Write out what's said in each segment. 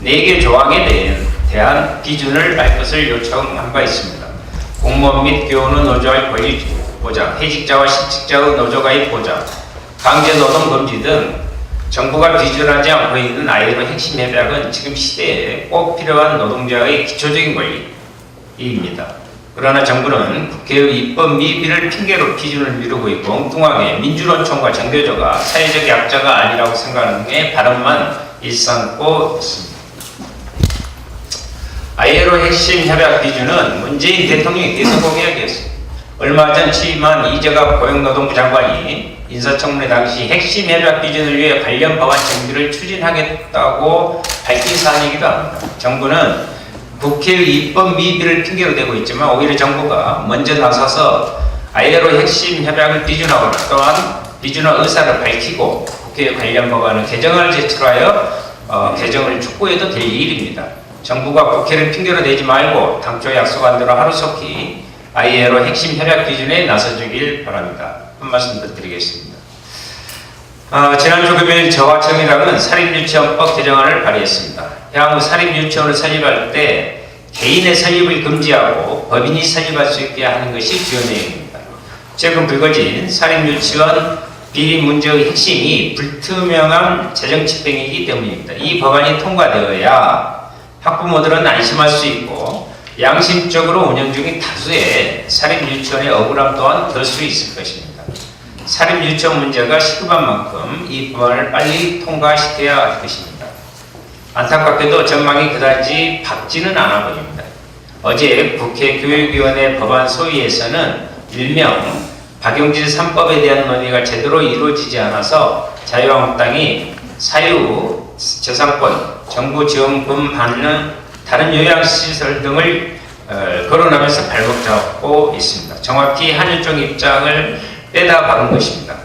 4개 조항에 대한 기준을 알 것을 요청한 바 있습니다. 공무원 및 교원의 노조의 권리 보장, 해직자와 실직자의 노조가의 보장, 강제노동 금지 등 정부가 비준하지 않고 있는 ILO 핵심 협약은 지금 시대에 꼭 필요한 노동자의 기초적인 권리입니다. 그러나 정부는 국회의 입법 미비를 핑계로 기준을 미루고 있고 엉뚱하게 민주노총과 정교조가 사회적 약자가 아니라고 생각하는 게 발언만 일삼고 있습니다. ILO 핵심 협약 기준은 문재인 대통령이 계속 공약이었습니다. 얼마 전 취임한 이재갑 고용노동부 장관이 인사청문회 당시 핵심 협약 기준을 위해 관련 법안 정비를 추진하겠다고 밝힌 사안이기도 합니다. 정부는 국회의 입법 미비를 핑계로 대고 있지만 오히려 정부가 먼저 나서서 ILO 핵심 협약을 비준하거나 또한 비준화 의사를 밝히고 국회의 관련 법안을 개정을 제출하여 개정을 촉구해도 될 일입니다. 정부가 국회를 핑계로 대지 말고 당초 약속한 대로 하루속히 ILO 핵심 협약 기준에 나서주길 바랍니다. 한 말씀 더 드리겠습니다. 지난 금요일 저와 정의당은 사립유치원법 개정안을 발의했습니다. 향후 사립유치원을 설립할 때 개인의 설립을 금지하고 법인이 설립할 수 있게 하는 것이 주요 내용입니다. 최근 불거진 사립유치원 비리 문제의 핵심이 불투명한 재정 집행이기 때문입니다. 이 법안이 통과되어야 학부모들은 안심할 수 있고 양심적으로 운영 중인 다수의 사립유치원의 억울함 또한 덜 수 있을 것입니다. 사립유치원 문제가 시급한 만큼 이 법안을 빨리 통과시켜야 할 것입니다. 안타깝게도 전망이 그다지 밝지는 않아 보입니다. 어제 국회 교육위원회 법안 소위에서는 일명 박용진 3법에 대한 논의가 제대로 이루어지지 않아서 자유한국당이 사유, 저상권, 정부 지원금 받는 다른 요양시설 등을 거론하면서 발목 잡고 있습니다. 정확히 한일종 입장을 빼다 박은 것입니다.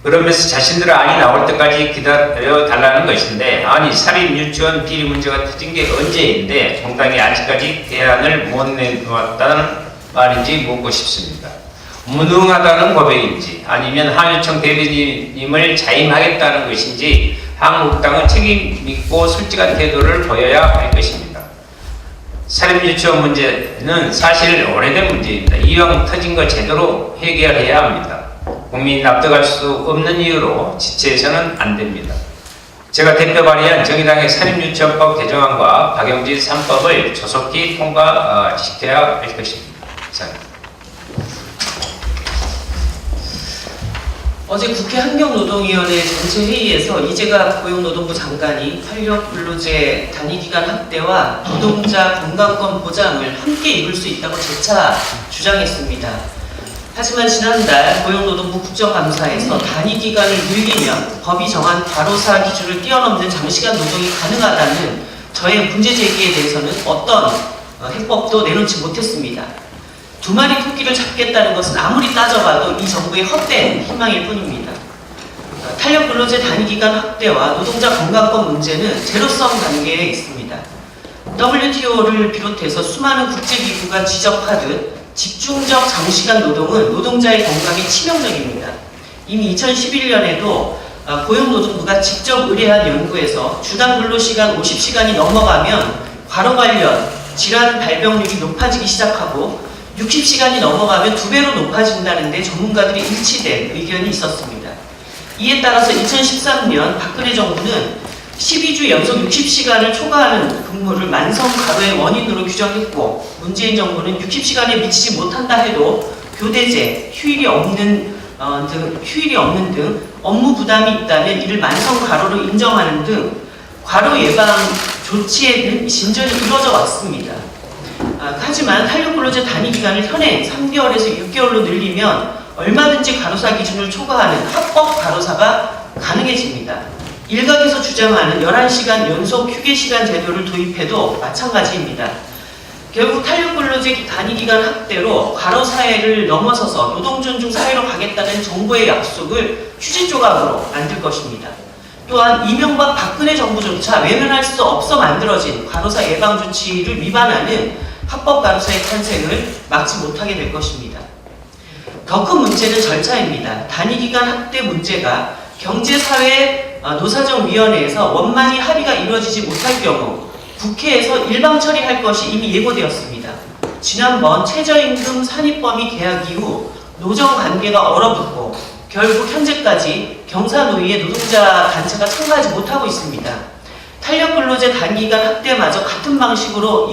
그러면서 자신들의 안이 나올 때까지 기다려 달라는 것인데, 아니 사립유치원 비리 문제가 터진 게 언제인데 정당이 아직까지 대안을 못 내놓았다는 말인지 묻고 싶습니다. 무능하다는 고백인지 아니면 한유총 대변인님을 자임하겠다는 것인지 한국당은 책임있고 솔직한 태도를 보여야 할 것입니다. 사립유치원 문제는 사실 오래된 문제입니다. 이왕 터진 거 제대로 해결해야 합니다. 국민이 납득할 수 없는 이유로 지체해서는 안 됩니다. 제가 대표 발의한 정의당의 사립유치원법 개정안과 박용진 3법을 조속히 통과시켜야 할 것입니다. 감사합니다. 어제 국회 환경노동위원회 전체회의에서 이재갑 고용노동부 장관이 탄력근로제 단위기간 확대와 노동자 건강권 보장을 함께 이룰 수 있다고 재차 주장했습니다. 하지만 지난달 고용노동부 국정감사에서 단위기간을 늘리면 법이 정한 과로사 기준을 뛰어넘는 장시간 노동이 가능하다는 저의 문제 제기에 대해서는 어떤 해법도 내놓지 못했습니다. 두 마리 토끼를 잡겠다는 것은 아무리 따져봐도 이 정부의 헛된 희망일 뿐입니다. 탄력근로제 단위기간 확대와 노동자 건강권 문제는 제로섬 단계에 있습니다. WTO를 비롯해서 수많은 국제기구가 지적하듯 집중적 장시간 노동은 노동자의 건강에 치명적입니다. 이미 2011년에도 고용노동부가 직접 의뢰한 연구에서 주당 근로시간 50시간이 넘어가면 과로 관련 질환 발병률이 높아지기 시작하고 60시간이 넘어가면 2배로 높아진다는 데 전문가들이 일치된 의견이 있었습니다. 이에 따라서 2013년 박근혜 정부는 12주 연속 60시간을 초과하는 근무를 만성 과로의 원인으로 규정했고, 문재인 정부는 60시간에 미치지 못한다 해도 교대제, 휴일이 없는 등 업무 부담이 있다면 이를 만성 과로로 인정하는 등 과로 예방 조치에는 진전이 이루어져 왔습니다. 하지만 탄력근로제 단위기간을 현행 3개월에서 6개월로 늘리면 얼마든지 과로사 기준을 초과하는 합법 과로사가 가능해집니다. 일각에서 주장하는 11시간 연속 휴게시간 제도를 도입해도 마찬가지입니다. 결국 탄력근로제 단위기간 확대로 과로사회를 넘어서서 노동존중 사회로 가겠다는 정부의 약속을 휴지 조각으로 만들 것입니다. 또한 이명박 박근혜 정부조차 외면할 수 없어 만들어진 과로사 예방 조치를 위반하는 합법 과로사의 탄생을 막지 못하게 될 것입니다. 더 큰 문제는 절차입니다. 단위기간 확대 문제가 경제사회 노사정위원회에서 원만히 합의가 이루어지지 못할 경우 국회에서 일방 처리할 것이 이미 예고되었습니다. 지난번 최저임금 산입범위 개학 이후 노정 관계가 얼어붙고 결국 현재까지 경사노위의 노동자 단체가 참가하지 못하고 있습니다. 탄력근로제 단기간 확대마저 같은 방식으로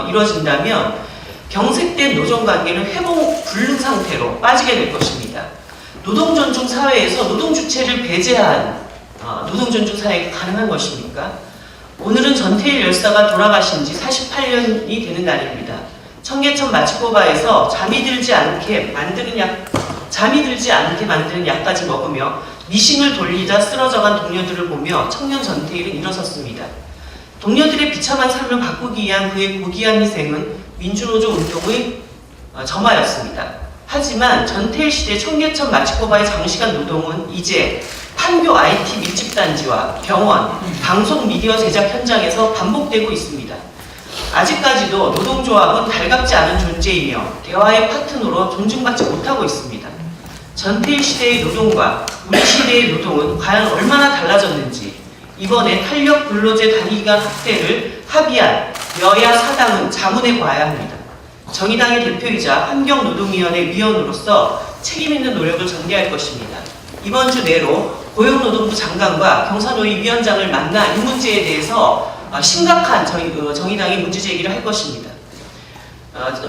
이루어진다면 경색된 노정관계는 회복 불능 상태로 빠지게 될 것입니다. 노동존중 사회에서 노동주체를 배제한 노동존중 사회가 가능한 것입니까? 오늘은 전태일 열사가 돌아가신 지 48년이 되는 날입니다. 청계천 마치코바에서 잠이 들지 않게 만드는 약까지 먹으며 미싱을 돌리다 쓰러져간 동료들을 보며 청년 전태일은 일어섰습니다. 동료들의 비참한 삶을 바꾸기 위한 그의 고귀한 희생은 민주노조 운동의 점화였습니다. 하지만 전태일 시대 청계천 마치코바의 장시간 노동은 이제 판교 IT 밀집단지와 병원, 방송 미디어 제작 현장에서 반복되고 있습니다. 아직까지도 노동조합은 달갑지 않은 존재이며 대화의 파트너로 존중받지 못하고 있습니다. 전태일 시대의 노동과 우리 시대의 노동은 과연 얼마나 달라졌는지 이번에 탄력 근로제 단위기간 확대를 합의한 여야 사당은 자문해 봐야 합니다. 정의당의 대표이자 환경노동위원회 위원으로서 책임있는 노력을 전개할 것입니다. 이번 주 내로 고용노동부 장관과 경사노위 위원장을 만나 이 문제에 대해서 심각한 정의당의 문제 제기를 할 것입니다.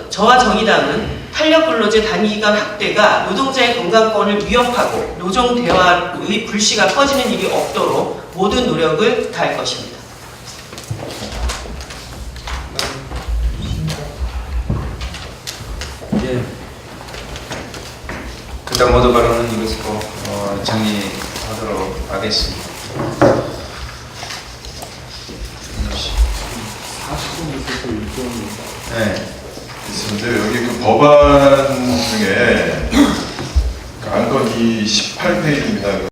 저와 정의당은 탄력근로제 단위기간 확대가 노동자의 건강권을 위협하고 노정 대화의 불씨가 꺼지는 일이 없도록 모든 노력을 다할 것입니다. 예. 그다음 모두 발언은 이것으로 정리하도록 하겠습니다. 40분 네. 있습니다. 여기 그 법안 중에 안건이 18페이지입니다.